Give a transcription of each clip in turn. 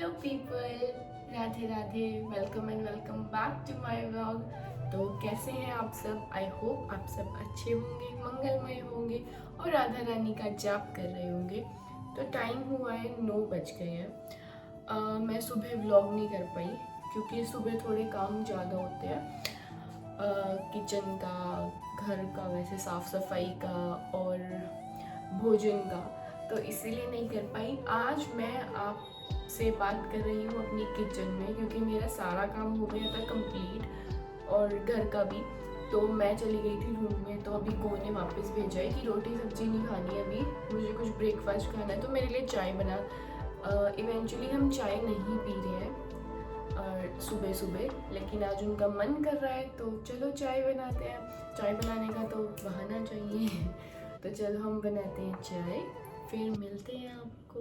Hello people, Radhe Radhe, welcome and welcome back to my vlog. तो कैसे हैं आप सब? आई होप आप सब अच्छे होंगे, मंगलमय होंगे और राधा रानी का जाप कर रहे होंगे। तो टाइम हुआ है 9 बज गए हैं। मैं सुबह व्लॉग नहीं कर पाई क्योंकि सुबह थोड़े काम ज़्यादा होते हैं, किचन का, घर का, वैसे साफ़ सफाई का और भोजन का, तो इसीलिए नहीं कर पाई। आज मैं आपसे बात कर रही हूँ अपनी किचन में क्योंकि मेरा सारा काम हो गया था कंप्लीट और घर का भी। तो मैं चली गई थी रूम में, तो अभी गो ने वापस भेजा है कि रोटी सब्जी नहीं खानी है, अभी मुझे कुछ ब्रेकफास्ट खाना है, तो मेरे लिए चाय बना। इवेंचुअली हम चाय नहीं पी रहे हैं और सुबह सुबह, लेकिन आज उनका मन कर रहा है तो चलो चाय बनाते हैं। चाय बनाने का तो बहाना चाहिए तो चलो हम बनाते हैं चाय, फिर मिलते हैं आपको।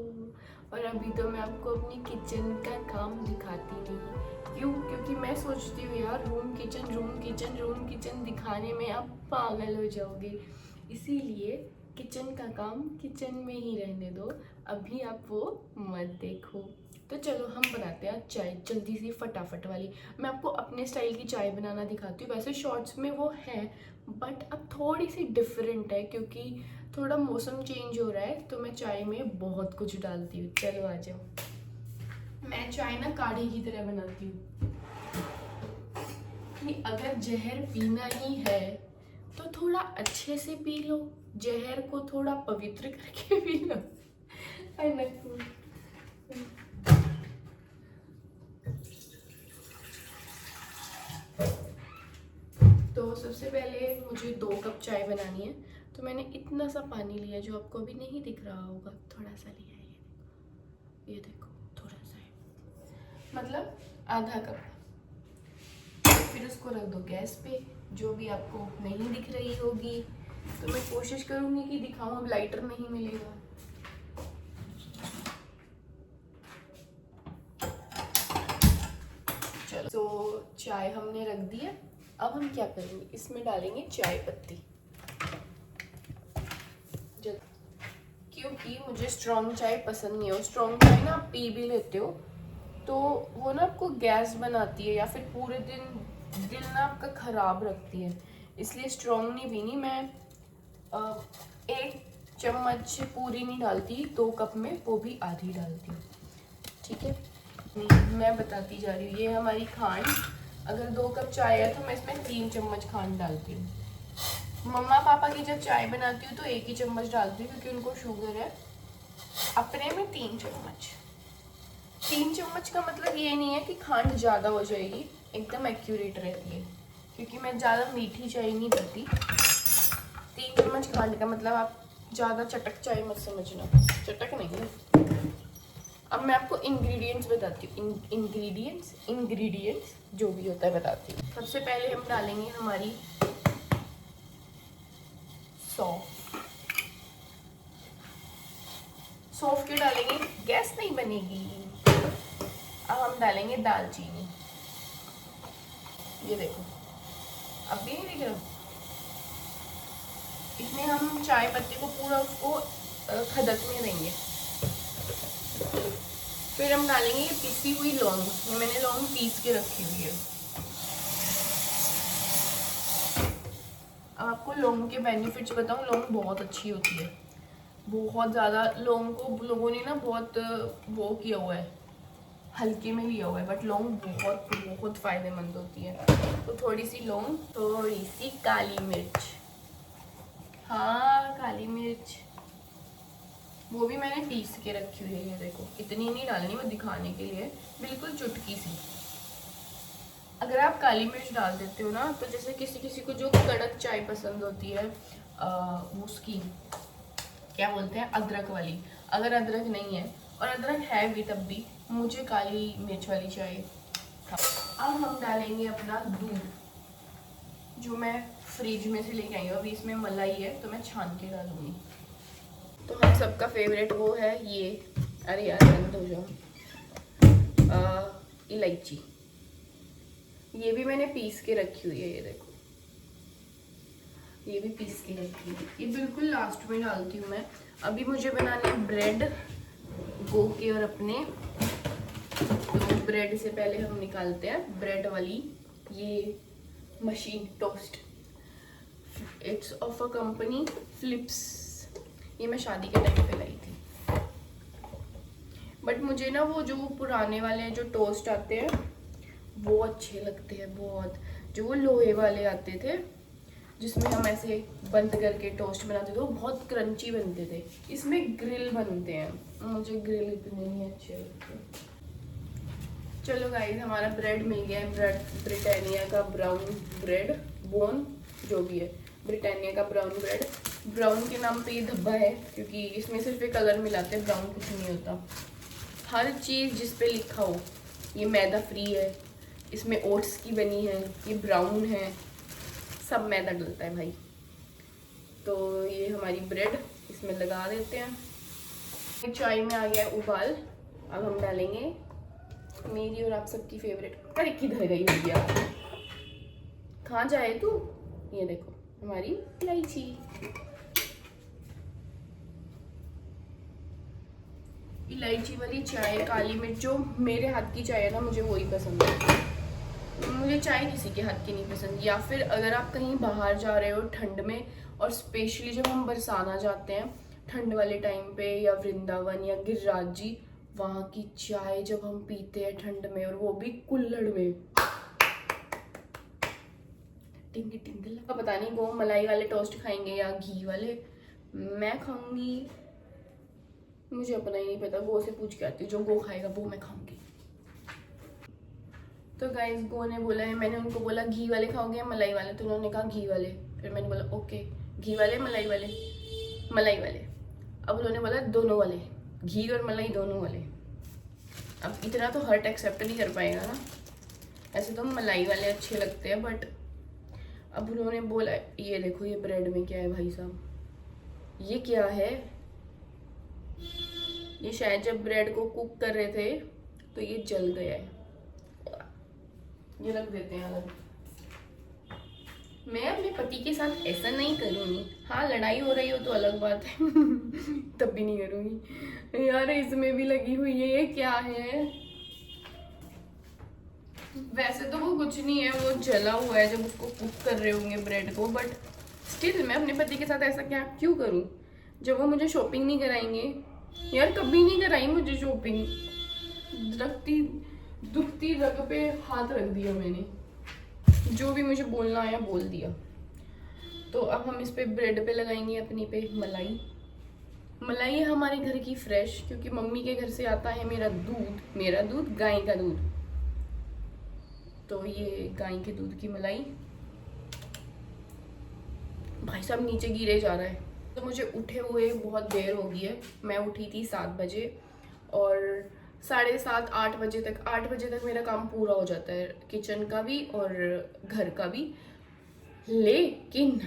और अभी तो मैं आपको अपनी किचन का काम दिखाती नहीं, क्यों? क्योंकि मैं सोचती हूँ यार room kitchen room kitchen room kitchen दिखाने में आप पागल हो जाओगे, इसीलिए किचन का काम किचन में ही रहने दो, अभी आप वो मत देखो। तो चलो हम बनाते हैं चाय जल्दी सी फटाफट वाली। मैं आपको अपने स्टाइल की चाय बनाना दिखाती हूँ, वैसे शॉर्ट्स में वो है बट अब थोड़ी सी डिफरेंट है क्योंकि थोड़ा मौसम चेंज हो रहा है, तो मैं चाय में बहुत कुछ डालती हूँ। चलो आ जाओ। मैं चाय ना काढ़े की तरह बनाती हूँ कि अगर जहर पीना ही है तो थोड़ा अच्छे से पी लो, जहर को थोड़ा पवित्र करके पी लो। तो सबसे पहले मुझे 2 कप चाय बनानी है, तो मैंने इतना सा पानी लिया जो आपको अभी नहीं दिख रहा होगा, थोड़ा सा लिया है, ये देखो थोड़ा सा है, मतलब आधा कप। फिर उसको रख दो गैस पे, जो भी आपको नहीं दिख रही होगी, तो मैं कोशिश करूंगी कि दिखाऊं। अब लाइटर नहीं मिलेगा, चलो। तो चाय हमने रख दी है, अब हम क्या करेंगे, इसमें डालेंगे चाय पत्ती, क्योंकि मुझे स्ट्रॉन्ग चाय पसंद नहीं है। स्ट्रॉन्ग चाय ना आप पी भी लेते हो तो वो ना आपको गैस बनाती है या फिर पूरे दिल ना आपका खराब रखती है, इसलिए स्ट्रॉन्ग नहीं पीनी। मैं 1 चम्मच पूरी नहीं डालती 2 कप में, वो भी आधी डालती हूँ, ठीक है। मैं बताती जा रही हूँ, ये हमारी खांड, अगर 2 कप चाय है तो मैं इसमें 3 चम्मच खांड डालती हूँ। मम्मा पापा की जब चाय बनाती हूँ तो 1 ही चम्मच डालती हूँ क्योंकि उनको शुगर है। अपने में 3 चम्मच। 3 चम्मच का मतलब ये नहीं है कि खांड ज़्यादा हो जाएगी, एकदम एक्यूरेट रहती है, क्योंकि मैं ज़्यादा मीठी चाय नहीं पीती। 3 चम्मच खांड का मतलब आप ज़्यादा चटक चाय मत समझना, चटक नहीं। अब मैं आपको इंग्रेडिएंट्स बताती हूँ, इंग्रेडिएंट्स जो भी होता है बताती हूँ। सबसे पहले हम डालेंगे हमारी सौंफ क्यों डालेंगे? गैस नहीं बनेगी। अब हम डालेंगे दालचीनी, ये देखो, अब भी नहीं दिख रहा। इसमें हम चाय पत्ती को पूरा उसको खदकने देंगे। फिर हम डालेंगे ये पिसी हुई लौंग, ये मैंने लौंग पीस के रखी हुई है। अब आपको लौंग के बेनिफिट्स बताऊं, लौंग बहुत अच्छी होती है, बहुत ज़्यादा। लौंग को लोगों ने ना बहुत वो किया हुआ है, हल्के में लिया हुआ है, बट लौंग बहुत बहुत फ़ायदेमंद होती है। तो थोड़ी सी लौंग, थोड़ी सी काली मिर्च, हाँ काली मिर्च, वो भी मैंने पीस के रखी हुई है, ये देखो। इतनी नहीं डालनी, वो दिखाने के लिए, बिल्कुल चुटकी सी। अगर आप काली मिर्च डाल देते हो ना, तो जैसे किसी किसी को जो कड़क चाय पसंद होती है, उसकी क्या बोलते हैं, अदरक वाली, अगर अदरक नहीं है, और अदरक है भी तब भी, मुझे काली मिर्च वाली चाहिए। अब हम डालेंगे अपना दूध, जो मैं फ्रिज में से लेके आई हूँ। अभी इसमें मलाई है तो मैं छान के डालूंगी। तो हम सबका फेवरेट वो है ये, अरे यार बंद हो जाओ, इलायची, ये भी मैंने पीस के रखी हुई है, ये देखो, ये भी पीस के रखी है। ये बिल्कुल लास्ट में डालती हूँ मैं। अभी मुझे बनाने ब्रेड, गो के और अपने ब्रेड से पहले हम निकालते हैं ब्रेड वाली ये machine toast. It's of a company Philips. ये मैं शादी के टाइम पे लाई थी। बट मुझे ना वो जो पुराने वाले जो टोस्ट आते हैं वो अच्छे लगते हैं बहुत। जो वो लोहे वाले आते थे जिसमें हम ऐसे बंद करके टोस्ट बनाते थे वो बहुत क्रंची बनते थे। इसमें ग्रिल बनते हैं, मुझे ग्रिल इतने नहीं अच्छे लगते। चलो गाइस, हमारा ब्रेड मिल गया है। ब्रिटानिया का ब्राउन ब्रेड, बोन जो भी है, ब्रिटानिया का ब्राउन ब्रेड। ब्राउन के नाम पे ये धब्बा है क्योंकि इसमें सिर्फ एक कलर मिलाते हैं, ब्राउन कुछ नहीं होता। हर चीज़ जिस पे लिखा हो, ये मैदा फ्री है, इसमें ओट्स की बनी है, ये ब्राउन है, सब मैदा डलता है भाई। तो ये हमारी ब्रेड इसमें लगा देते हैं। चाय में आ गया है उबाल। अब हम डालेंगे मेरी और आप सबकी फेवरेट। अरे किधर गई भैया, कहाँ जाए तू? ये देखो हमारी इलायची। इलायची वाली चाय, काली मिर्च। जो मेरे हाथ की चाय है ना, मुझे वही पसंद है। मुझे चाय किसी के हाथ की नहीं पसंद। या फिर अगर आप कहीं बाहर जा रहे हो ठंड में, और स्पेशली जब हम बरसाना जाते हैं ठंड वाले टाइम पे, या वृंदावन या गिरिराज जी, वहाँ की चाय जब हम पीते हैं ठंड में, और वो भी कुल्हड़ में, टिंग टिंग। पता नहीं वो मलाई वाले टोस्ट खाएंगे या घी वाले। मैं खाऊंगी, मुझे अपना ही नहीं पता। गो से पूछ के आती हूँ, जो गो खाएगा वो मैं खाऊंगी। तो गाइस, गो ने बोला है, मैंने उनको बोला घी वाले खाओगे या मलाई वाले, तो उन्होंने कहा घी वाले। फिर मैंने बोला ओके, घी वाले मलाई वाले, मलाई वाले। अब उन्होंने बोला दोनों वाले, घी और मलाई दोनों वाले। अब इतना तो हर्ट एक्सेप्ट नहीं कर पाएगा ना। ऐसे तो मलाई वाले अच्छे लगते हैं, बट अब उन्होंने बोला ये देखो ये ब्रेड में क्या है भाई साहब, ये क्या है। ये शायद जब ब्रेड को कुक कर रहे थे तो ये जल गया है। ये रख देते हैं अलग। मैं अपने पति के साथ ऐसा नहीं करूँगी। हाँ, लड़ाई हो रही हो तो अलग बात है तब भी नहीं करूँगी। यार इसमें भी लगी हुई है, ये क्या है? वैसे तो वो कुछ नहीं है, वो जला हुआ है जब उसको कुक कर रहे होंगे ब्रेड को। बट स्टिल मैं अपने पति के साथ ऐसा क्या क्यों करूँ जब वो मुझे शॉपिंग नहीं कराएंगे। यार कभी नहीं कराई मुझे शॉपिंग। दुखती रग पे हाथ रख दिया मैंने, जो भी मुझे बोलना आया बोल दिया। तो अब हम इस पे ब्रेड पे लगाएंगे अपनी पे मलाई। मलाई है हमारे घर की फ्रेश, क्योंकि मम्मी के घर से आता है मेरा दूध गाय का दूध। तो ये गाय के दूध की मलाई। भाई साहब नीचे गिरे जा रहा है। तो मुझे उठे हुए बहुत देर हो गई है। मैं उठी थी 7 बजे और 7:30 8 बजे तक मेरा काम पूरा हो जाता है, किचन का भी और घर का भी। लेकिन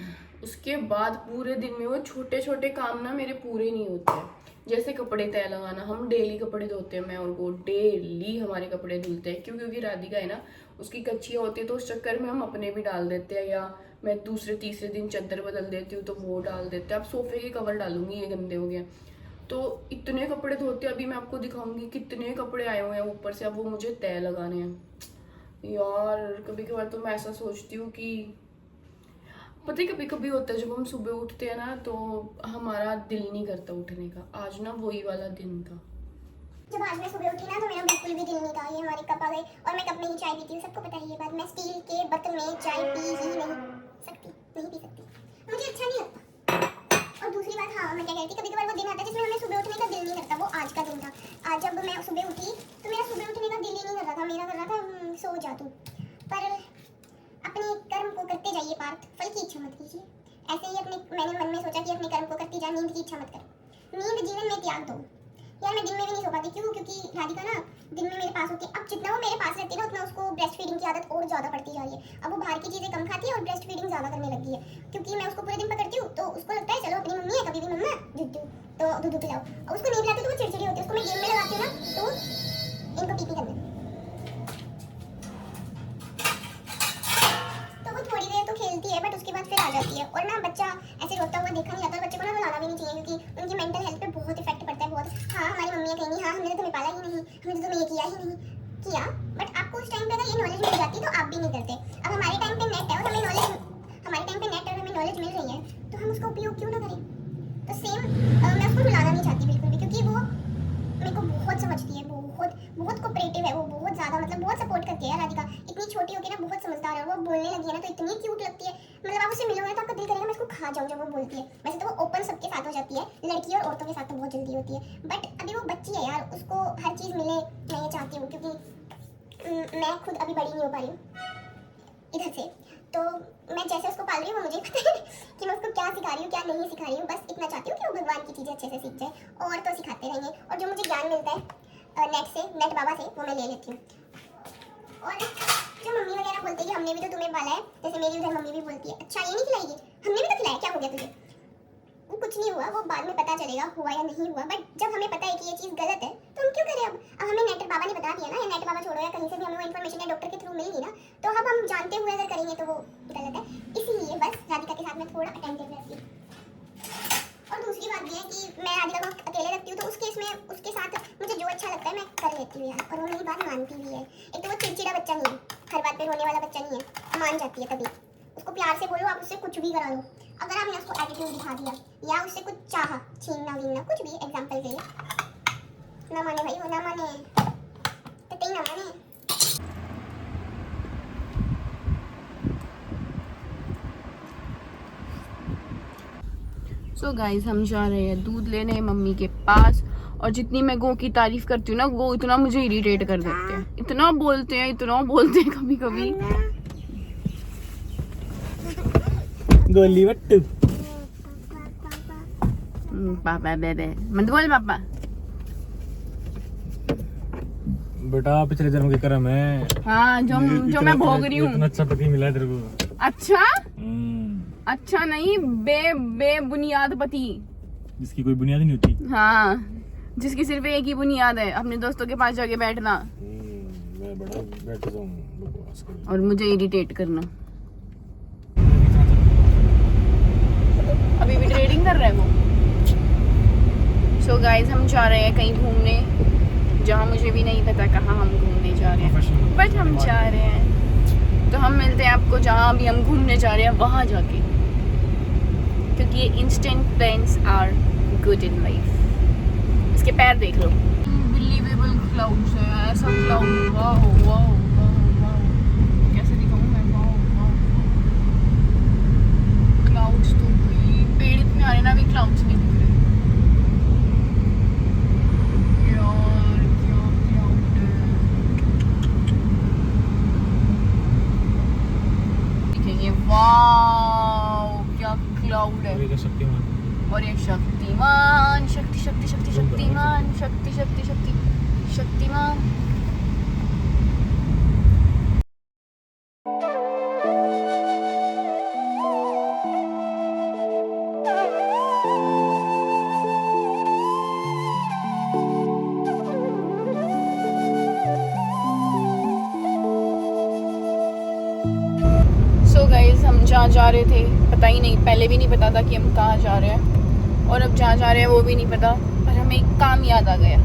उसके बाद पूरे दिन में वो छोटे छोटे काम ना मेरे पूरे नहीं होते हैं। जैसे कपड़े तय लगाना, हम डेली कपड़े धोते हैं, मैं और वो डेली हमारे कपड़े धुलते हैं। क्योंकि राधिका है ना, उसकी कच्चियाँ होती है तो उस चक्कर में हम अपने भी डाल देते हैं, या मैं दूसरे तीसरे दिन चादर बदल देती हूँ तो वो डाल देते हैं। अब सोफे के कवर डालूंगी, ये गंदे हो गए। तो इतने कपड़े धोते, अभी मैं आपको दिखाऊंगी कितने कपड़े आए हुए हैं ऊपर से। अब वो मुझे तय लगाने हैं। यार कभी कभार तो मैं ऐसा सोचती हूँ कि पता है, कभी कभी होता है जब हम सुबह उठते हैं ना तो हमारा दिल नहीं करता उठने का। आज ना वही वाला दिन था। जब आज मैं सुबह उठी ना तो मेरा बिल्कुल भी दिल नहीं था। ये हमारे कप आ गए और मैं कप में ही चाय पीती हूँ, सबको पता है ये बात। मैं स्टील के बर्तन में चाय पी ही नहीं सकती, मुझे अच्छा नहीं लगता। और दूसरी बात, हाँ मैं क्या कहती, कभी कभार वो दिन आता है जिसमें हमें सुबह उठने का दिल नहीं करता। वो आज का दिन था। आज जब मैं सुबह उठी तो मेरा सुबह उठने का दिल ही नहीं कर रहा था। मेरा कर रहा था सो जा तू। पर अपने कर्म को करते जाइए पार्थ, फल की इच्छा मत कीजिए। ऐसे ही मैंने मन में सोचा कि अपने कर्म को करती जा, नींद की इच्छा मत कर। नींद जीवन में त्याग दो। यार मैं दिन में भी नहीं सो पाती। क्यों? क्योंकि राधिका ना दिन में मेरे पास होती है। अब जितना वो मेरे पास रहती है ना उतना उसको ब्रेस्ट फीडिंग की आदत और ज़्यादा पड़ती जा रही है। अब वो बाहर की चीज़ें कम खाती है और ब्रेस्ट फीडिंग ज़्यादा करने लगी है। क्योंकि मैं उसको पूरे दिन पकड़ती हूँ तो उसको लगता है चलो अपनी मम्मी है, कभी भी मम्मा दूध पिलाओ। और उसको नहीं पिलाती तो वो चिड़चिड़ी होती है। उसको मैं गेम में लगाती हूँ ना तो इनको पीपी करना, तो वो थोड़ी देर तो खेलती है बट उसके बाद फिर आ जाती है। और ना बच्चा ऐसे रोता हुआ देखा नहीं जाता। और बच्चे को ना रुलाना भी नहीं चाहिए क्योंकि उनकी मेंटल हेल्थ पे बहुत इफेक्ट पड़ता है, बहुत। हाँ हमारी मम्मी कहेंगी हाँ हमने तो तुम्हें पाला ही नहीं, हमने तो तुम्हें ये किया ही नहीं। किया, बट आपको उस टाइम पे अगर ये नॉलेज मिल जाती तो आप भी नहीं करते। अब हमारे टाइम पे नेट है और हमें नॉलेज मिल रही है, तो हम उसका उपयोग क्यों ना करें। तो सेम मैं उसको रुलाना नहीं चाहती बिल्कुल भी, क्योंकि वो मेरे को बहुत समझती है, बहुत कोऑपरेटिव है वो, बहुत ज़्यादा, मतलब बहुत सपोर्ट करती है। राधिका इतनी छोटी होकर ना बहुत समझदार है, और वो बोलने लगी है ना तो इतनी क्यूट लगती है, मतलब आप उससे मिलोगे तो आपका दिल करेगा मैं इसको खा जाऊँ जब वो बोलती है। वैसे तो वो ओपन सबके साथ हो जाती है, लड़की और औरतों के साथ तो बहुत जल्दी होती है, बट अभी वो बच्ची है यार, उसको हर चीज़ मिले, मैं ये चाहती हूँ, क्योंकि मैं खुद अभी बड़ी नहीं हो पा रही हूँ इधर से। तो मैं जैसे उसको पाल रही हूँ वो मुझे पता है कि मैं उसको क्या सिखा रही हूँ क्या नहीं सिखा रही हूँ, बस इतना चाहती हूँ कि वो भगवान की चीज़ें अच्छे से सीख जाए, और तो सिखाते रहेंगे। और जो मुझे ज्ञान मिलता है नेट बाबा से, वो मैं ले लेती हूँ। और जो मम्मी वगैरह बोलती है कि हमने भी तो तुम्हें पाला है, जैसे मेरी उधर मम्मी भी बोलती है अच्छा ये नहीं खिलाएगी, हमने भी तो खिलाया, क्या हो गया तुझे। वो कुछ नहीं हुआ, वो बाद में पता चलेगा हुआ या नहीं हुआ, बट जब हमें पता है कि ये चीज़ गलत है तो हम क्यों करें। अब हमें नेट बाबा ने बता दिया ना, या नेट बाबा छोड़ो या कहीं से भी हमें वो इन्फॉर्मेशन या डॉक्टर के थ्रू मिल गई ना, तो अब हम जानते हुए अगर करेंगे तो वो गलत है। इसीलिए बस राधिका के साथ मैं थोड़ा अटेंटिव रहती हूँ। और दूसरी बात ये है कि मैं राधिका को अकेले रखती हूँ, तो उस केस में उसके साथ मुझे जो अच्छा लगता है मैं कर लेती हूँ यार, और वो मेरी बात मानती भी है। एक तो वो चिड़चिड़ा बच्चा नहीं है, हर बात पे रोने वाला बच्चा नहीं है, मान जाती है तभी। उसको प्यार से बोलो, आप उससे कुछ भी करा लो, अगर आपने उसको एटीट्यूड दिखा दिया या उससे कुछ चाहा, छीनना वीनना कुछ भी, एग्जाम्पल के लिए, ना माने भाई, वो ना माने तो ना माने। सो गाइस हम जा रहे हैं दूध लेने मम्मी के पास, और जितनी मैं गो की तारीफ करती हूँ ना, वो इतना मुझे इरिटेट कर देते हैं, इतना बोलते हैं कभी कभी। गोली बट्टू पापा बेबे मत बोल पापा। बेटा पिछले जन्म के कर्म है। हाँ जो मैं भोग रही हूँ। इतना अच्छा पति मिला है तेरे को। अच्छा अच्छा नहीं, बेबुनियाद पति, जिसकी कोई बुनियाद ही नहीं होती। हाँ जिसकी सिर्फ एक ही बुनियाद है, अपने दोस्तों के पास जाके बैठना मैं बड़ा बैठ जाऊं और मुझे इरिटेट करना। अभी भी ट्रेडिंग कर रहे हैं वो। सो गाइस हम जा रहे हैं कहीं घूमने, जहाँ मुझे भी नहीं पता कहाँ हम घूमने जा रहे हैं, बट हम जा रहे हैं। तो हम मिलते हैं आपको जहाँ भी हम घूमने जा रहे हैं वहाँ जाके, क्योंकि ये instant plans are good in life. इसके पैर देख लो, बिलीवेबल क्लाउड्स है, ऐसा क्लाउड, वाओ वाओ वाओ, कैसे दिखाऊं मैं, वाओ वाओ क्लाउड्स। तो भाई पेड़ इतने आ रहे ना, अभी क्लाउड्स नहीं दिख रहे यार, क्या क्लाउड है, दिखेंगे, वाओ क्या क्लाउड है। और ये शक्तिमान, शक्तिमान, शक्तिमान। सो गाइस हम जहाँ जा रहे थे पता ही नहीं, पहले भी नहीं पता था कि हम कहाँ जा रहे हैं, और अब जहाँ जा रहे हैं वो भी नहीं पता, पर हमें एक काम याद आ गया,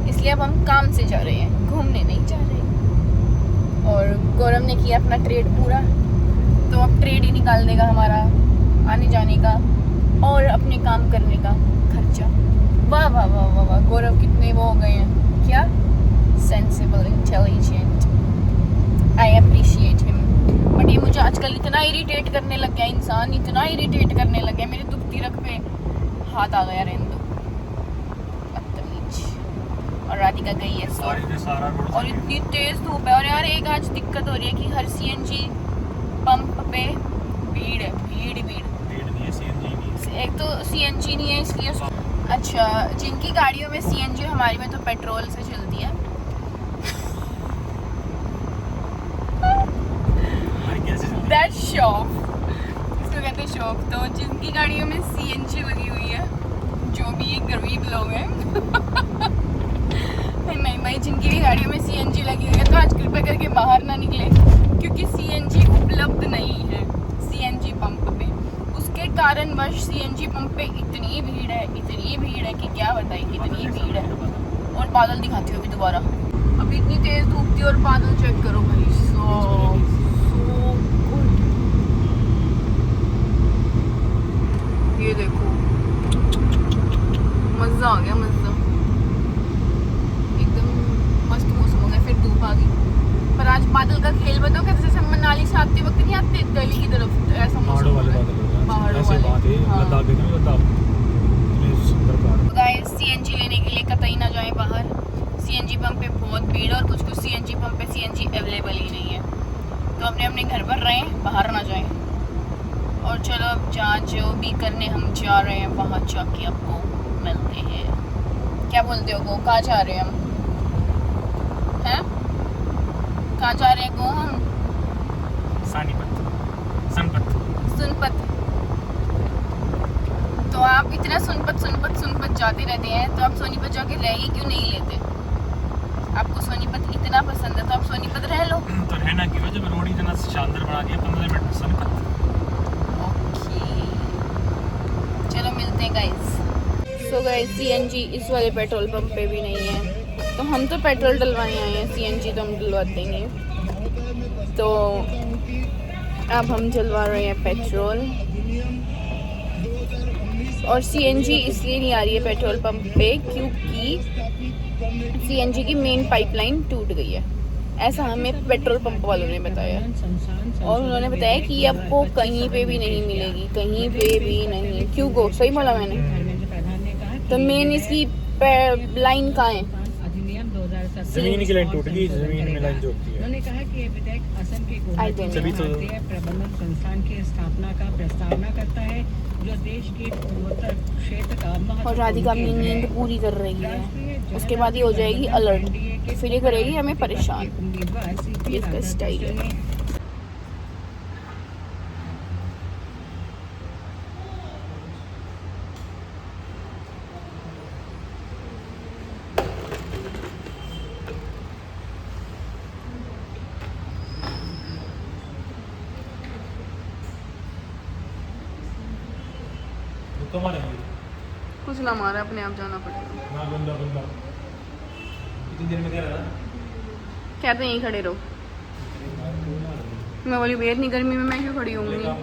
इसलिए अब हम काम से जा रहे हैं, घूमने नहीं जा रहे। और गौरव ने किया अपना ट्रेड पूरा, तो अब ट्रेड ही निकाल देगा हमारा आने जाने का और अपने काम करने का खर्चा। वाह वाह वाह वाह वाह, गौरव कितने वो हो गए हैं, क्या sensible, intelligent, I appreciate him. But ये मुझे आजकल इतना इरिटेट करने लग गया, इंसान इतना इरिटेट करने लग गया, मेरे दुखती रख पे हाथ आ गया रेंदो, बदतमीज। और राधिका गई है सो, और इतनी तेज धूप है, और यार एक आज दिक्कत हो रही है कि हर सीएनजी पंप पे भीड़ है, भीड़ नहीं है, सीएनजी एक तो सीएनजी नहीं है इसलिए। अच्छा जिनकी गाड़ियों में सीएनजी, हमारी में तो पेट्रोल से चलती है। That's शौक, इसको कहते हैं शौक। तो जिनकी गाड़ियों में सीएनजी लगी हुई है, जो भी ये गरीब लोग हैं नहीं भाई, जिनकी भी गाड़ियों में सीएनजी लगी हुई है तो आज कृपया करके बाहर ना निकले, क्योंकि सीएनजी उपलब्ध नहीं है सीएनजी पंप पे। उसके कारणवश सीएनजी पंप पे इतनी भीड़ है कि क्या बताएं, कितनी भीड़ है। और बादल दिखाती हूँ अभी दोबारा, अभी इतनी तेज धूप थी और बादल चेक करो भाई, सो गुड। ये देखो मजा आ गया, मजा एकदम मस्त मौसम हो गया। फिर धूप आ गई, पर आज बादल का खेल बताओ कैसे, जैसे मनाली से आते वक्त नहीं आते दिल्ली की तरफ, ऐसा मौसम पहाड़ों वाले बादल हो गए, पहाड़ों ऐसे वाले, बात है। हाँ। लद्दाख देखा ना, लद्दाख इतने सुंदर पहाड़। गाइस सीएनजी लेने के लिए कतई ना जाएं बाहर, सीएनजी पंप पे बहुत भीड़ है और कुछ कुछ सीएनजी पंप पे सीएनजी अवेलेबल ही नहीं है, तो अपने अपने घर पर रहें, बाहर ना जाएं। और चलो अब जहाँ जो भी करने हम जा रहे हैं वहाँ जाके आपको मिलते हैं। क्या बोलते हो गो, कहाँ जा रहे हैं हम, हैं कहाँ जा रहे हैं गो हम? सुनपत। तो आप इतना सुनपत जाते रहते हैं, तो आप सोनीपत जाके रह ही क्यों नहीं लेते? आपको सोनीपत इतना पसंद है तो आप सोनीपत रह लो। तो रहना क्यों है जब रोड इतना शानदार बना दिया, 15 मिनट में सोनीपत। ओके चलो मिलते हैं गाइस। सो गाइस सीएनजी इस वाले पेट्रोल पंप पे भी नहीं है, तो हम तो पेट्रोल डलवाने आए हैं, सीएनजी तो हम डलवाते नहीं। तो अब हम डलवा रहे हैं पेट्रोल, और सीएनजी इसलिए नहीं आ रही है पेट्रोल पंप पे क्योंकि सीएनजी की मेन पाइपलाइन टूट गई है, ऐसा हमें पेट्रोल पंप वालों ने बताया। और उन्होंने बताया कि ये आपको कहीं पे भी नहीं मिलेगी, कहीं पे भी नहीं। क्यों गो, सही बोला मैंने? तो मेन इसकी लाइन कहाँ है? जमीन की लाइन टूट गई, जमीन में लाइन जोड़ती है। उन्होंने कहा कि ये विधेयक असम के तभी तो भारतीय प्रबंधन संस्थान की स्थापना का प्रस्तावना करता है, जो देश के पूर्वोत्तर क्षेत्र का और राधिका अपनी नींद पूरी कर रही है, उसके बाद ये हो जाएगी अलर्ट, फिर ये करेगी हमें परेशान। इसका स्टाइल है। तो मारेंगे कुछ ना मारा, अपने आप जाना पड़ेगा। ना, बंदा कितनी देर में कह रहा था? कहते यहीं खड़े रहो। मैं बोली बेहद नहीं गर्मी में मैं क्यों खड़ी होंगी? हाँ?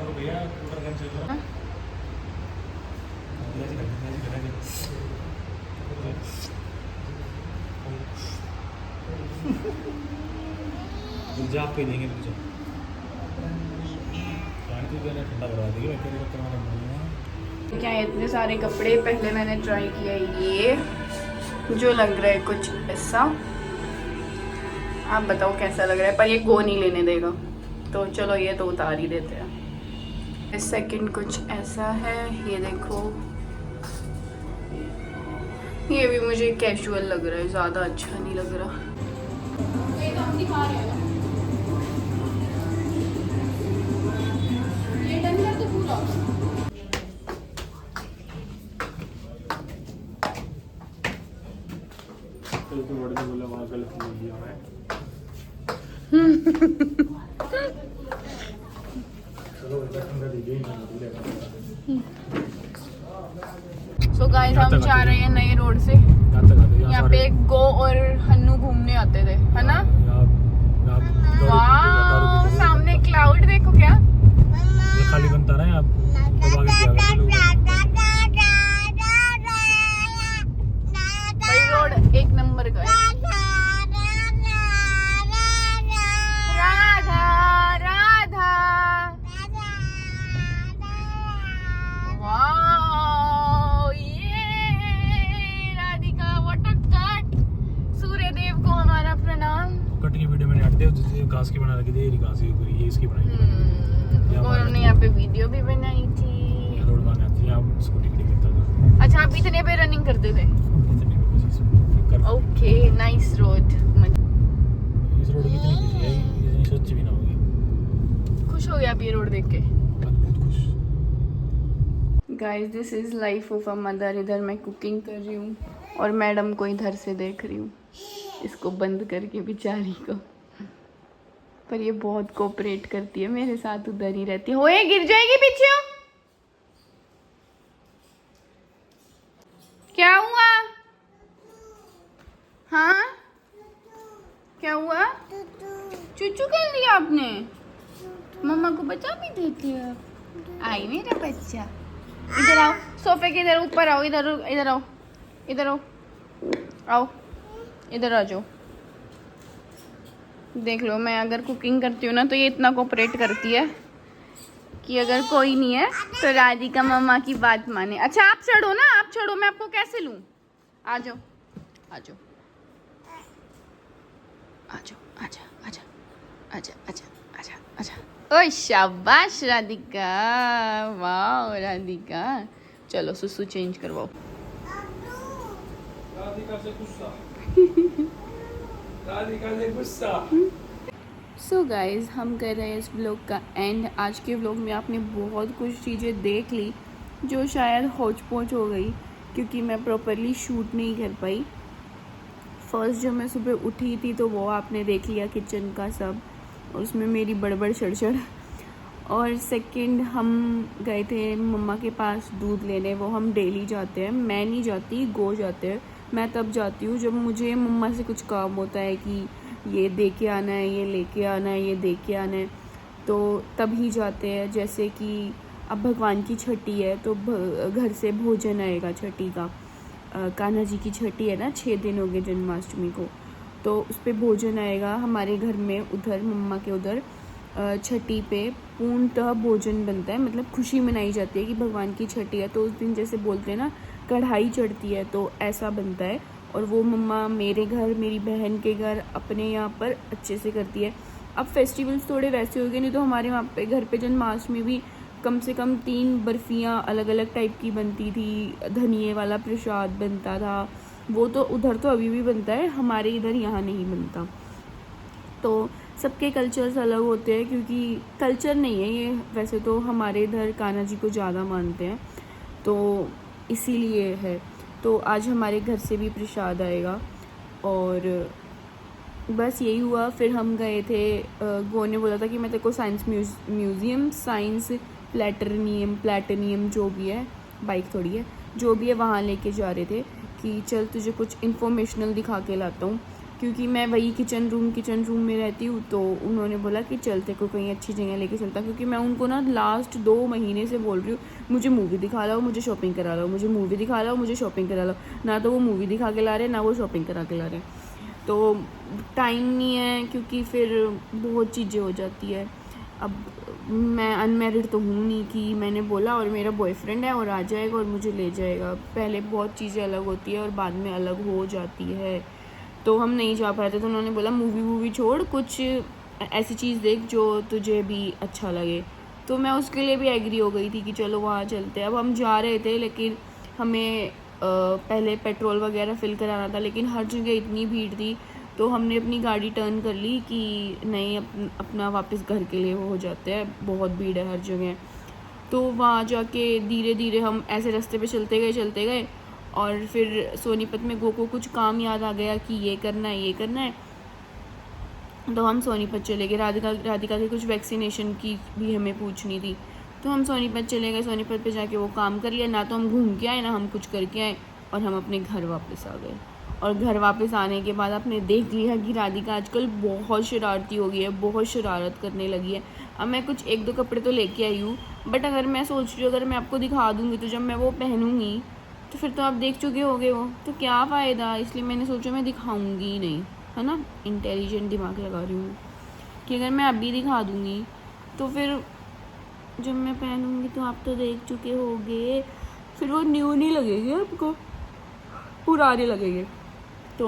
आप पे देंगे तुझे ठंडा करवा देगी। क्या है इतने सारे कपड़े, पहले मैंने ट्राई किया ये जो लग रहा है कुछ ऐसा, आप बताओ कैसा लग रहा है, पर ये गो नहीं लेने देगा, तो चलो ये तो उतार ही देते हैं। सेकंड कुछ ऐसा है, ये देखो, ये भी मुझे कैजुअल लग रहा है, ज़्यादा अच्छा नहीं लग रहा। ये तो हम दिखा रहे हैं, ये डन कर तो पूरा। तो बड़े ने बोला वहाँ गलत बोल दिया मैं। सो गाइस हम जा रहे हैं नए रोड से, यहाँ पे गो और हन्नू घूमने आते थे, है ना? वाह सामने क्लाउड देखो, क्या ये खाली बनता ना आप भाई, रोड एक नंबर का है। राधा राधा वाह, ये राधिका वटकट, सूर्य देव को हमारा प्रणाम। कट की वीडियो मैंने हट दे, घास की बना रखी थी, ये घास ये इसकी बनाई। और हमने यहाँ पे वीडियो भी बनाई थी। रोड बनाने आती है, आप स्कूटी खड़ी करता था। अच्छा आप इतने पे रनिंग करते थे? Okay nice road. इस रोड की इतनी खुशी है, इतनी सोची भी ना होगी। खुश हो गया आप ये रोड देख के? बहुत खुश। Guys this is life of a mother. इधर मैं कुकिंग कर रही हूँ और मैडम को इधर से देख रही हूँ, इसको बंद करके बेचारी को, पर ये बहुत कोऑपरेट करती है मेरे साथ, उधर ही रहती है। होए गिर जाएगी पीछे। क्या हुआ? हाँ क्या हुआ? हुआ? चूचू कर लिया आपने? मम्मा को बचा भी देती है। आई मेरा बच्चा, इधर आओ, सोफे के इधर ऊपर आओ, इधर इधर आओ, इधर आओ, आओ इधर आ जाओ। देख लो, मैं अगर कुकिंग करती हूँ ना तो ये इतना कोऑपरेट करती है कि अगर कोई नहीं है तो राधिका मम्मा की बात माने। अच्छा आप चढ़ो ना, आप चढ़ो, मैं आपको कैसे लूँ? आ जाओ आ जाओ आ जाओ, आजा आजा आजा आजा आजा आजा। ओए शाबाश राधिका, वाह राधिका। चलो सुसु चेंज करवाओ। राधिका से गुस्सा राधिका से गुस्सा। सो गाइज़, हम कर रहे हैं इस व्लॉग का एंड। आज के व्लॉग में आपने बहुत कुछ चीज़ें देख ली जो शायद होच पोच हो गई क्योंकि मैं प्रॉपरली शूट नहीं कर पाई। फर्स्ट जब मैं सुबह उठी थी तो वो आपने देख लिया किचन का सब, और उसमें मेरी बड़बड़ छड़छड़। और सेकंड हम गए थे मम्मा के पास दूध लेने, वो हम डेली जाते हैं। मैं नहीं जाती, गो जाते हैं। मैं तब जाती हूँ जब मुझे मम्मा से कुछ काम होता है कि ये दे के आना है, ये लेके आना है, ये दे के आना है, तो तब ही जाते हैं। जैसे कि अब भगवान की छठी है तो घर से भोजन आएगा छठी का। कान्हा जी की छठी है ना, 6 दिन हो गए जन्माष्टमी को, तो उस पर भोजन आएगा हमारे घर में। उधर मम्मा के उधर छठी पे पूर्णतः भोजन बनता है, मतलब खुशी मनाई जाती है कि भगवान की छठी है। तो उस दिन जैसे बोलते हैं ना कढ़ाई चढ़ती है, तो ऐसा बनता है। और वो मम्मा मेरे घर, मेरी बहन के घर, अपने यहाँ पर अच्छे से करती है। अब फेस्टिवल्स थोड़े वैसे हो गए, नहीं तो हमारे वहाँ पे घर पे जन्माष्टमी भी कम से कम 3 बर्फ़ियाँ अलग अलग टाइप की बनती थी। धनिए वाला प्रसाद बनता था, वो तो उधर तो अभी भी बनता है, हमारे इधर यहाँ नहीं बनता। तो सबके कल्चर्स अलग होते हैं, क्योंकि कल्चर नहीं है ये, वैसे तो हमारे इधर कान्हा जी को ज़्यादा मानते हैं, तो इसीलिए है। तो आज हमारे घर से भी प्रसाद आएगा और बस यही हुआ। फिर हम गए थे, गो ने बोला था कि मैं तेरे को साइंस म्यूज़ियम, साइंस प्लेटिनियम जो भी है, बाइक थोड़ी है, जो भी है वहाँ लेके जा रहे थे कि चल तुझे कुछ इन्फॉर्मेशनल दिखा के लाता हूँ, क्योंकि मैं वही किचन रूम में रहती हूँ। तो उन्होंने बोला कि चलते को कहीं अच्छी जगह लेके चलता, क्योंकि मैं उनको ना लास्ट 2 महीने से बोल रही हूँ मुझे मूवी दिखा लाओ, मुझे शॉपिंग करा लाओ, मुझे मूवी दिखा लाओ, मुझे शॉपिंग करा लाओ। ना तो वो मूवी दिखा के ला रहे, ना वो शॉपिंग करा के ला रहे। तो टाइम नहीं है, क्योंकि फिर बहुत चीज़ें हो जाती है। अब मैं अनमैरिड तो हूँ नहीं कि मैंने बोला और मेरा बॉयफ्रेंड है और आ जाएगा और मुझे ले जाएगा। पहले बहुत चीज़ें अलग होती है और बाद में अलग हो जाती है, तो हम नहीं जा पाए थे। तो उन्होंने बोला मूवी छोड़, कुछ ऐसी चीज़ देख जो तुझे भी अच्छा लगे। तो मैं उसके लिए भी एग्री हो गई थी कि चलो वहाँ चलते हैं। अब हम जा रहे थे, लेकिन हमें पहले पेट्रोल वगैरह फिल कराना था, लेकिन हर जगह इतनी भीड़ थी तो हमने अपनी गाड़ी टर्न कर ली कि नहीं, अपना वापस घर के लिए वो हो जाते हैं, बहुत भीड़ है हर जगह। तो वहाँ जाके धीरे धीरे हम ऐसे रास्ते पे चलते गए और फिर सोनीपत में गो को कुछ काम याद आ गया कि ये करना है, तो हम सोनीपत चले गए। राधिका की कुछ वैक्सीनेशन की भी हमें पूछनी थी, तो हम सोनीपत चले गए। सोनीपत पे जाके वो काम कर लिया, ना तो हम घूम के आए ना हम कुछ करके आए, और हम अपने घर वापस आ गए। और घर वापस आने के बाद आपने देख लिया कि राधिका आजकल बहुत शरारती हो गई है, बहुत शरारत करने लगी है। अब मैं कुछ 1-2 कपड़े तो लेके आई हूँ, बट अगर मैं सोच रही हूँ अगर मैं आपको दिखा दूँगी तो जब मैं वो पहनूँगी तो फिर तो आप देख चुके होगे वो, तो क्या फ़ायदा। इसलिए मैंने सोचा मैं दिखाऊँगी ही नहीं, है ना। इंटेलिजेंट दिमाग लगा रही हूँ कि अगर मैं अभी दिखा दूँगी तो फिर जब मैं पहनूँगी तो आप तो देख चुके होगे, फिर वो न्यू नहीं लगेंगे, आपको पुराने लगेंगे। तो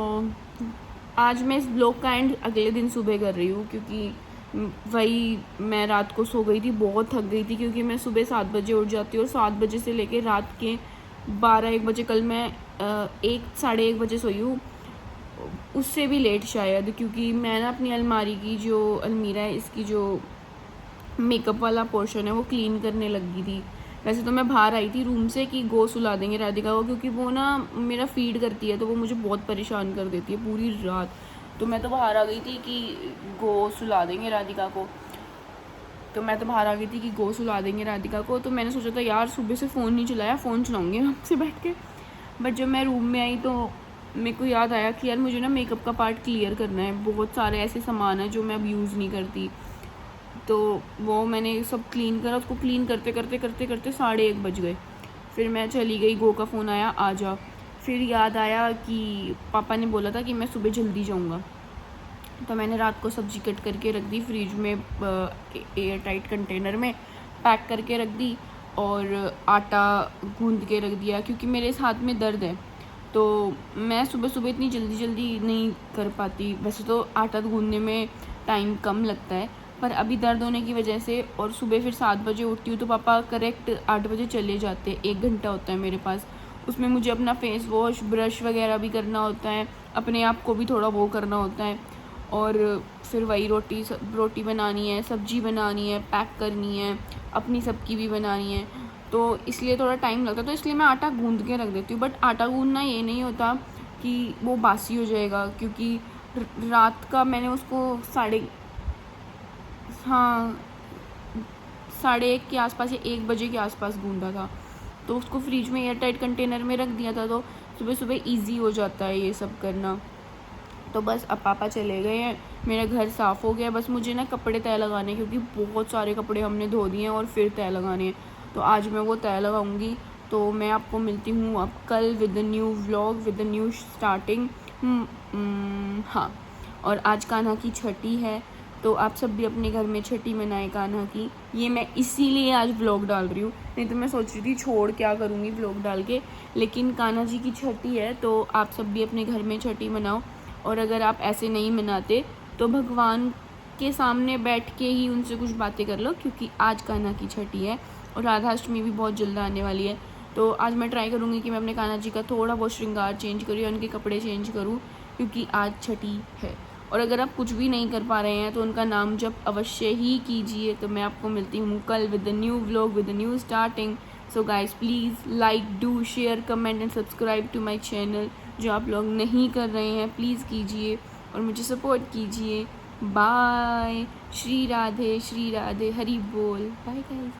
आज मैं इस ब्लॉग का एंड अगले दिन सुबह कर रही हूँ, क्योंकि वही मैं रात को सो गई थी, बहुत थक गई थी, क्योंकि मैं सुबह 7 बजे उठ जाती हूँ और 7 बजे से लेके रात के 12-1 बजे, कल मैं 1-1:30 बजे सोई हूँ, उससे भी लेट शायद, क्योंकि मैं ना अपनी अलमारी की जो अलमीरा है, इसकी जो मेकअप वाला पोर्शन है वो क्लीन करने लगी थी। वैसे तो मैं बाहर आई थी रूम से कि गो सुला देंगे राधिका को, क्योंकि वो ना मेरा फीड करती है तो वो मुझे बहुत परेशान कर देती है पूरी रात। तो मैं तो बाहर आ गई थी कि गो सुला देंगे राधिका को, तो मैंने सोचा था यार सुबह से फ़ोन नहीं चलाया, फ़ोन चलाऊँगी आपसे बैठ के। बट जब मैं रूम में आई तो मेरे को याद आया कि यार मुझे ना मेकअप का पार्ट क्लियर करना है, बहुत सारे ऐसे सामान हैं जो मैं अब यूज़ नहीं करती, तो वो मैंने सब क्लीन करा। उसको क्लीन करते करते 1:30 बज गए। फिर मैं चली गई, गो का फ़ोन आया आ जा। फिर याद आया कि पापा ने बोला था कि मैं सुबह जल्दी जाऊँगा, तो मैंने रात को सब्ज़ी कट करके रख दी फ्रिज में, एयर टाइट कंटेनर में पैक करके रख दी, और आटा गूंद के रख दिया क्योंकि मेरे इस हाथ में दर्द है, तो मैं सुबह सुबह इतनी जल्दी नहीं कर पाती। वैसे तो आटा गूंदने में टाइम कम लगता है, पर अभी दर्द होने की वजह से, और सुबह फिर 7 बजे उठती हूँ तो पापा करेक्ट 8 बजे चले जाते हैं। 1 घंटा होता है मेरे पास, उसमें मुझे अपना फेस वॉश ब्रश वगैरह भी करना होता है, अपने आप को भी थोड़ा वो करना होता है, और फिर वही रोटी बनानी है, सब्ज़ी बनानी है, पैक करनी है, अपनी सबकी भी बनानी है, तो इसलिए थोड़ा टाइम लगता है। तो इसलिए मैं आटा गूंद के रख देती हूँ। बट आटा गूंदना ये नहीं होता कि वो बासी हो जाएगा, क्योंकि रात का मैंने उसको 1:30 के आसपास या 1 बजे के आसपास गूंदा था, तो उसको फ्रिज में एयर टाइट कंटेनर में रख दिया था, तो सुबह सुबह ईजी हो जाता है ये सब करना। तो बस अब पापा चले गए हैं, मेरा घर साफ़ हो गया, बस मुझे ना कपड़े तय लगाने, क्योंकि बहुत सारे कपड़े हमने धो दिए हैं और फिर तय लगाने हैं, तो आज मैं वो तय लगाऊंगी। तो मैं आपको मिलती हूँ अब कल with the new vlog, with the new starting. हाँ, और आज कान्हा की छठी है, तो आप सब भी अपने घर में छठी मनाएं कान्हा की। ये मैं इसीलिए आज व्लॉग डाल रही हूँ, नहीं तो मैं सोच रही थी छोड़ क्या करूँगी व्लॉग डाल के, लेकिन कान्हा जी की छठी है, तो आप सब भी अपने घर में छठी मनाओ। और अगर आप ऐसे नहीं मनाते तो भगवान के सामने बैठ के ही उनसे कुछ बातें कर लो, क्योंकि आज कान्हा की छठी है और राधाष्टमी भी बहुत जल्द आने वाली है। तो आज मैं ट्राई करूँगी कि मैं अपने कान्हा जी का थोड़ा बहुत श्रृंगार चेंज करूँ या उनके कपड़े चेंज करूँ, क्योंकि आज छठी है। और अगर आप कुछ भी नहीं कर पा रहे हैं तो उनका नाम जप अवश्य ही कीजिए। तो मैं आपको मिलती हूँ कल with the new vlog, with the new starting. So guys please like, do, share, comment and subscribe to my channel. जो आप लोग नहीं कर रहे हैं प्लीज़ कीजिए और मुझे सपोर्ट कीजिए। बाय। श्री राधे हरि बोल। Bye guys.